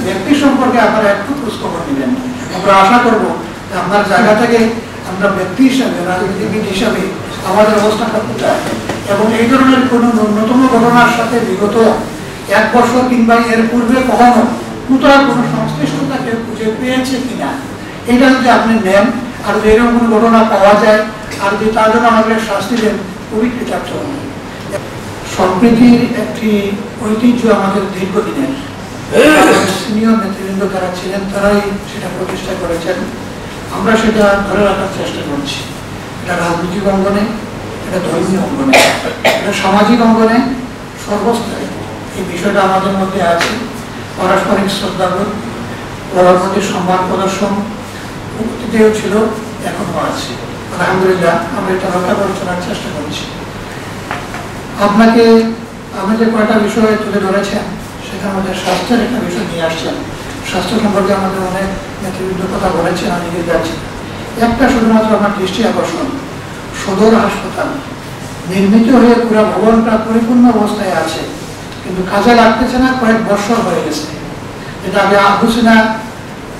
ব্যক্তি সম্পর্কে আপনারা একটু খোঁজখবর নেবেন। আমরা আশা করব যে আপনার জায়গা থেকে আমরা ব্যক্তি হিসাবে, রাজনীতিবিদ হিসাবে আমাদের অবস্থাটা কোথায়, এবং এই ধরনের কোনো ন্যূনতম ঘটনার সাথে বিগত 1 বছর কিংবা এর পূর্বে কখনো কোথাও কোনো সংশ্লিষ্টতা কেউ খুঁজে পেয়েছে কিনা, এটা যদি আপনি নেন, আর যদি এরকম কোনো ঘটনা পাওয়া যায়, আর যদি তার জন্য আমাদের শাস্তি দেন, খুবই কৃতজ্ঞ। সম্প্রীতির একটি ঐতিহ্য আমাদের দীর্ঘদিনের, সিনিয়র নেতৃবৃন্দ যারা ছিলেন তারাই সেটা প্রতিষ্ঠা করেছেন। আমরা সেটা ধরে রাখার চেষ্টা করছি। এটা রাজনৈতিক অঙ্গনে, এটা ধর্মীয় অঙ্গনে, এটা সামাজিক অঙ্গনে, সর্বস্তরে এই বিষয়টা আমাদের মধ্যে আছে। পারস্পরিক শ্রদ্ধাবোধ, পরর প্রতি সম্মান প্রদর্শন অতীতেও ছিল, এখনো আছে। আলহামদুলিল্লাহ আমরা এটা রক্ষা করে চলার চেষ্টা করছি। আপনি যে কয়টা বিষয় তুলে ধরেছেন, সেখানে আমাদের স্বাস্থ্যের একটা বিষয় নিয়ে আসছেন। স্বাস্থ্য সম্পর্কে আমাদের অনেক নেতৃবৃন্দ কথা বলেছেন, আমি নিয়ে যাচ্ছি। একটা শুধুমাত্র আমার দৃষ্টি আকর্ষণ, সদর হাসপাতাল নির্মিত হয়ে পুরো ভবনটা পরিপূর্ণ অবস্থায় আছে, কিন্তু কাজে লাগতেছে না, কয়েক বছর হয়ে গেছে। এটা আগে আবুসিনা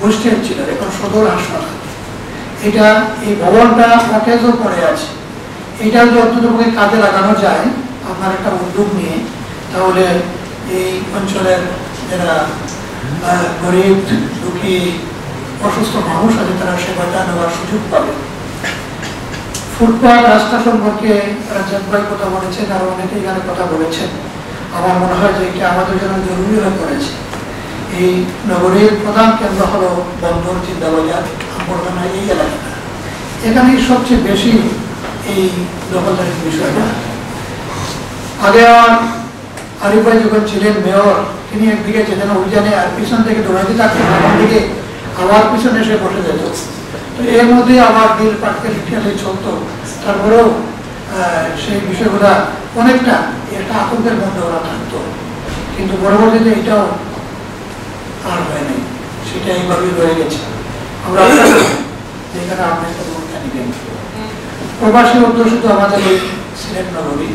হোস্টেল ছিল, এখন সদর হাসপাতাল। এটা এই ভবনটা অকেজও পড়ে আছে। এটা যদি অন্ততপক্ষে কাজে লাগানো যায় আপনার একটা উদ্যোগ নিয়ে, তাহলে এই অঞ্চলের যারা গরিব দুঃখী অসুস্থ মানুষ আছে তারা সেবাটা নেওয়ার সুযোগ পাবে। ফুটপাথ রাস্তা সম্পর্কে রাজ্জাক ভাই কথা বলেছেন, আর অনেকে এখানে কথা বলেছেন। আমার মনে হয় যে এটা আমাদের জন্য জরুরি হয়ে পড়েছে। এই নগরীর প্রধান কেন্দ্র হলো বন্দর, চিন্তাবাজার, আবর্জনা, এই এলাকাটা। এখানেই সবচেয়ে বেশি এই দখলদারির বিষয়টা। আগে আমার আরিফ ভাই যখন ছিলেন মেয়র, তিনি একদিকে যেতেন অভিযানে, আর পিছন থেকে দৌড়াতে থাকতেন, আমার দিকে আবার পিছনে এসে বসে যেত। তো এর মধ্যে আমার দিল পাটকে চলতো। তারপরেও সেই বিষয়গুলা অনেকটা একটা আতঙ্কের মধ্যে ওরা থাকতো, কিন্তু পরবর্তীতে এটাও আর হয় নাই, সেটা এইভাবেই রয়ে গেছে। আমরা যেখানে আপনি একটা ভূমিকা নিবেন। প্রবাসী অধ্যুষিত আমাদের এই সিলেট নগরী,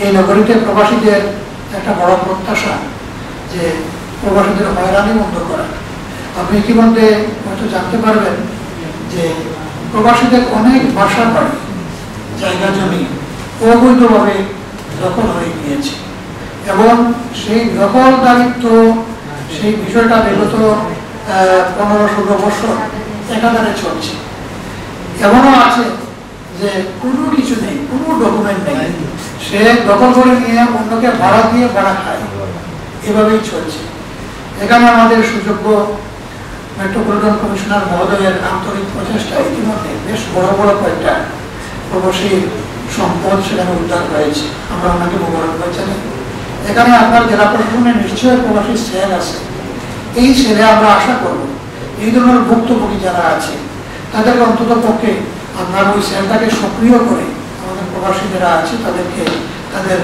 এই নগরীতে প্রবাসীদের একটা বড় প্রত্যাশা যে প্রবাসীদের হয়রানি বন্ধ করা। আপনি ইতিমধ্যে হয়তো জানতে পারবেন যে প্রবাসীদের অনেক বাসা বাড়ি, জায়গা জমি অবৈধভাবে দখল হয়ে গিয়েছে, এবং সেই দখলদারিত্ব, সেই বিষয়টা বিগত 15-16 বছর একাধারে চলছে। এমনও আছে যে কোনো কিছু নেই, কোনো ডকুমেন্ট নেই, সে দখল করে নিয়ে অন্যকে ভাড়া দিয়ে ভাড়া খায়, এভাবেই চলছে। এখানে আমাদের সুযোগ্য মেট্রোপলিটন কমিশনার মহোদয়ের আন্তরিক প্রচেষ্টা ইতিমধ্যে বেশ বড় বড় কয়েকটা প্রবাসী সম্পদ সেখানে উদ্ধার হয়েছে। আমরা ওনাকে মোবারকবাদ জানাই। এখানে আপনার জেলা প্রশাসনে নিশ্চয়ই প্রবাসী সেল আছে। এই সেলে আমরা আশা করব এই ধরনের ভুক্তভোগী যারা আছে তাদেরকে অন্তত পক্ষে আপনার ওই সেলটাকে সক্রিয় করে আমাদের প্রবাসী যারা আছে তাদেরকে তাদের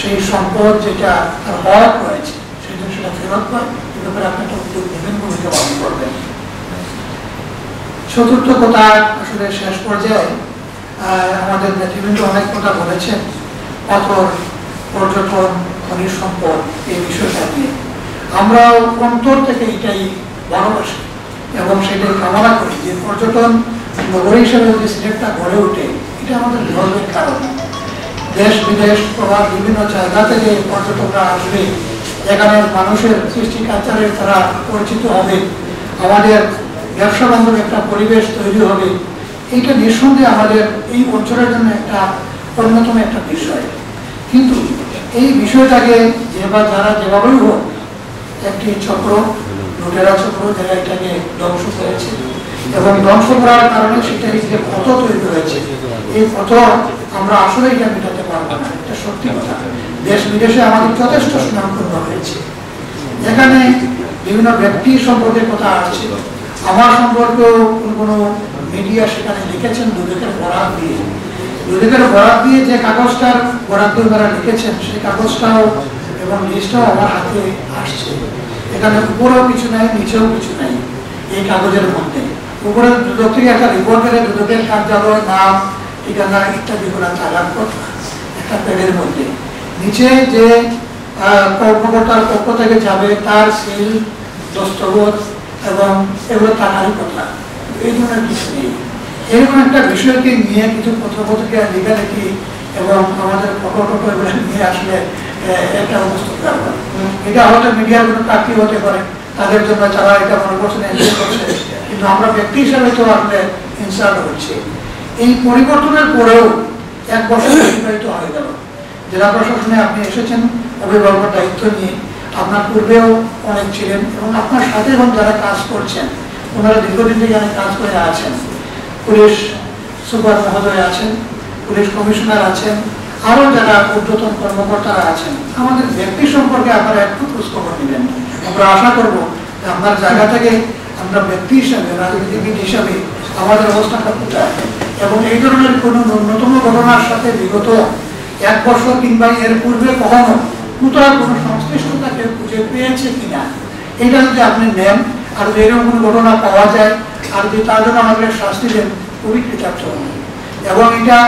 সেই সম্পদ যেটা তার হওয়ার রয়েছে সেটা ফেরত পায়, এ ব্যাপারে আপনি একটা উদ্যোগ নেবেন, ভূমিকা পালন করবেন। চতুর্থ কথা, আসলে শেষ পর্যায়ে আমাদের নেতৃবৃন্দ অনেক কথা বলেছেন পাথর, পর্যটন, খনিজ সম্পদ, এই বিষয়টা নিয়ে আমরা অন্তর থেকে এটাই ভালোবাসি এবং সেটাই কামনা করি যে পর্যটন নগরী হিসেবে যদি সিলেটটা গড়ে ওঠে, এটা আমাদের গর্বের কারণ। দেশ বিদেশ প্রবাস বিভিন্ন জায়গা থেকে পর্যটকরা আসবে, এখানে মানুষের সৃষ্টি কালচারের তারা পরিচিত হবে, আমাদের ব্যবসা বান্ধব একটা পরিবেশ তৈরি হবে। এইটা নিঃসন্দেহে আমাদের এই অঞ্চলের জন্য একটা অন্যতম একটা বিষয়। কিন্তু এই বিষয়টাকে যারা যেভাবেই হোক একটি চক্র, লুটেরা চক্র, যারা এটাকে ধ্বংস করেছে এবং ধ্বংস করার কারণে সেটা যে ক্ষত তৈরি হয়েছে, এই ক্ষত আমরা আসলে এটা মেটাতে পারবো না, এটা সত্যি কথা। দেশ বিদেশে আমাদের যথেষ্ট সুনামপূর্ণ হয়েছে। এখানে বিভিন্ন ব্যক্তি সম্পর্কে কথা আসছে, আমার সম্পর্কেও কোনো মিডিয়া সেখানে লিখেছেন দুদকের বরাত দিয়ে যে কাগজটার বরাদ্দ তারা লিখেছেন সেই কাগজটাও এবং লিস্টটাও আমার হাতে আসছে। এখানে উপরেও কিছু নাই, নিচেও কিছু নাই এই কাগজের মধ্যে। উপরে দুদক থেকে একটা রিপোর্ট করে দুদকের কার্যালয়, নাম, ঠিকানা ইত্যাদি গুলা থাকার কথা একটা প্যাডের মধ্যে। নিচে যে কর্মকর্তার পক্ষ থেকে যাবে তার সিল, দস্তবর এবং এগুলো থাকারই কথা, এই ধরনের কিছু নেই। এরকম একটা বিষয়কে নিয়ে কিছু পত্রপত্রিকা লেখালেখি এবং আমাদের ফটো টটো এগুলো নিয়ে আসলে একটা উপস্থিত করবে, এটা হয়তো মিডিয়ার কোনো প্রাপ্তি হতে পারে তাদের জন্য, যারা এটা মনে করছেন এনজয় করছে, কিন্তু আমরা ব্যক্তি হিসাবে তো আসলে ইনসাল্ট হচ্ছে। এই পরিবর্তনের পরেও 1 বছর অতিবাহিত হয়ে গেল। জেলা প্রশাসনে আপনি এসেছেন অভিভাবকের দায়িত্ব নিয়ে, আপনার পূর্বেও অনেক ছিলেন এবং আপনার সাথে এবং যারা কাজ করছেন ওনারা দীর্ঘদিন থেকে অনেক কাজ করে আছেন। পুলিশ সুপার মহোদয় আছেন, পুলিশ কমিশনার আছেন, আরও যারা ঊর্ধ্বতন কর্মকর্তারা আছেন। আমাদের ব্যক্তি সম্পর্কে আপনারা একটু খোঁজখবর নেবেন। আমরা আশা করবো যে আপনার জায়গা থেকে আমরা ব্যক্তি হিসাবে, রাজনীতিবিদ হিসাবে আমাদের অবস্থানটা কোথায়, এবং এই ধরনের কোনো ন্যূনতম ঘটনার সাথে বিগত 1 বছর কিংবা এর পূর্বে কখনো কোথাও কোনো সংশ্লিষ্টতা কেউ খুঁজে পেয়েছে কিনা, এটা যদি আপনি নেন, আর যদি এরকম কোনো ঘটনা পাওয়া যায় আর যদি তার জন্য আমাদের শাস্তি দেন, খুবই কৃতার্থ হবে এবং এটা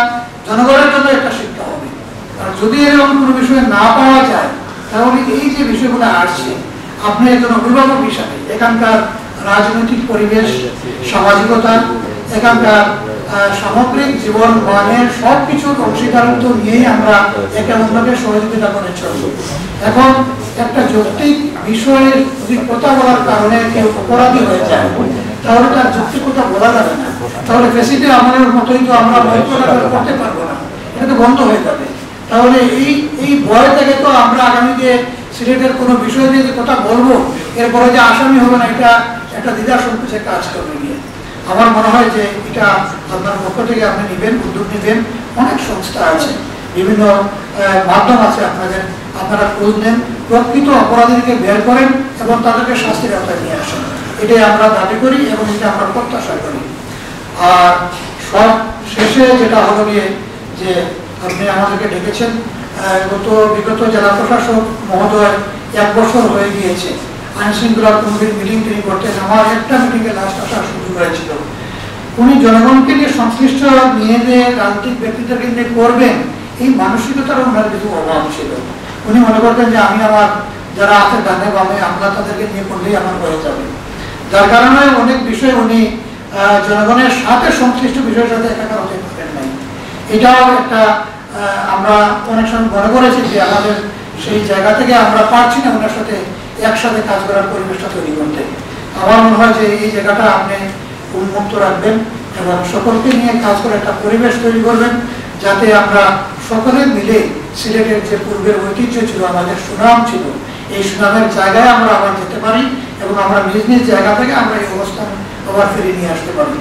জনগণের জন্য একটা শিক্ষা হবে। আর যদি এরকম কোনো বিষয় না পাওয়া যায়, তাহলে এই যে বিষয়গুলো আসছে, আপনি একজন অভিভাবক হিসাবে এখানকার রাজনৈতিক পরিবেশ, সামাজিকতা, এখানকার সামগ্রিক জীবন মানের সবকিছুর অংশীদারিত্ব নিয়েই আমরা একে অন্যকে সহযোগিতা করে চলব। এখন একটা যৌক্তিক বিষয়ের যদি কথা বলার কারণে কেউ অপরাধী হয়ে যায়, তাহলে তার যৌক্তিকতা বলা যাবে না। তাহলে ফেসিতে আমাদের মতোই তো আমরা করতে পারবো না, এটা তো বন্ধ হয়ে যাবে। তাহলে এই ভয় থেকে তো আমরা আগামীতে সিলেটের কোনো বিষয় নিয়ে যে কথা বলবো, এরপরে যে আসামি হবে না, এটা একটা দ্বিধা সংকোচে কাজ করবে গিয়ে। আমার মনে হয় যে এটা আপনার পক্ষ থেকে আপনি নেবেন, উদ্যোগ নেবেন। অনেক সংস্থা আছে, বিভিন্ন মাধ্যম আছে আপনাদের, আপনারা খোঁজ নেন, প্রকৃত অপরাধীকে বের করেন এবং তাদেরকে শাস্তির আওতায় নিয়ে আসেন। এটাই আমরা দাবি করি এবং এটা আমরা প্রত্যাশা করি। আর সব শেষে যেটা হলো গিয়ে যে আপনি আমাদেরকে ডেকেছেন, বিগত জেলা প্রশাসক মহোদয় 1 বছর হয়ে গিয়েছে আইন শৃঙ্খলা কমিটির মিটিং তিনি করতেন। আমার একটা মিটিংয়ে লাস্ট আসার সুযোগ হয়েছিল। উনি জনগণকে নিয়ে সংশ্লিষ্ট নিয়ে যে রাজনৈতিক ব্যক্তিদেরকে নিয়ে করবেন, এই মানসিকতার ওনার কিছু অভাব ছিল। উনি মনে করতেন যে আমি আমার যারা আছে ডানে বামে, আমরা তাদেরকে নিয়ে করলেই আমার হয়ে যাবে, যার কারণে অনেক বিষয় উনি জনগণের সাথে সংশ্লিষ্ট বিষয়ের সাথে একাকার হতে পারেন নাই। এটাও একটা আমরা অনেক সময় মনে করেছি যে আমাদের সেই জায়গা থেকে আমরা পারছি না ওনার সাথে একসাথে কাজ করার পরিবেশটা তৈরি করতে। আমার মনে হয় যে এই জায়গাটা আপনি উন্মুক্ত রাখবেন এবং সকলকে নিয়ে কাজ করে একটা পরিবেশ তৈরি করবেন, যাতে আমরা সকলে মিলে সিলেটের যে পূর্বের ঐতিহ্য ছিল, আমাদের সুনাম ছিল, এই সুনামের জায়গায় আমরা আবার যেতে পারি এবং আমরা নিজ নিজ জায়গা থেকে আমরা এই অবস্থান আবার ফিরিয়ে নিয়ে আসতে পারি।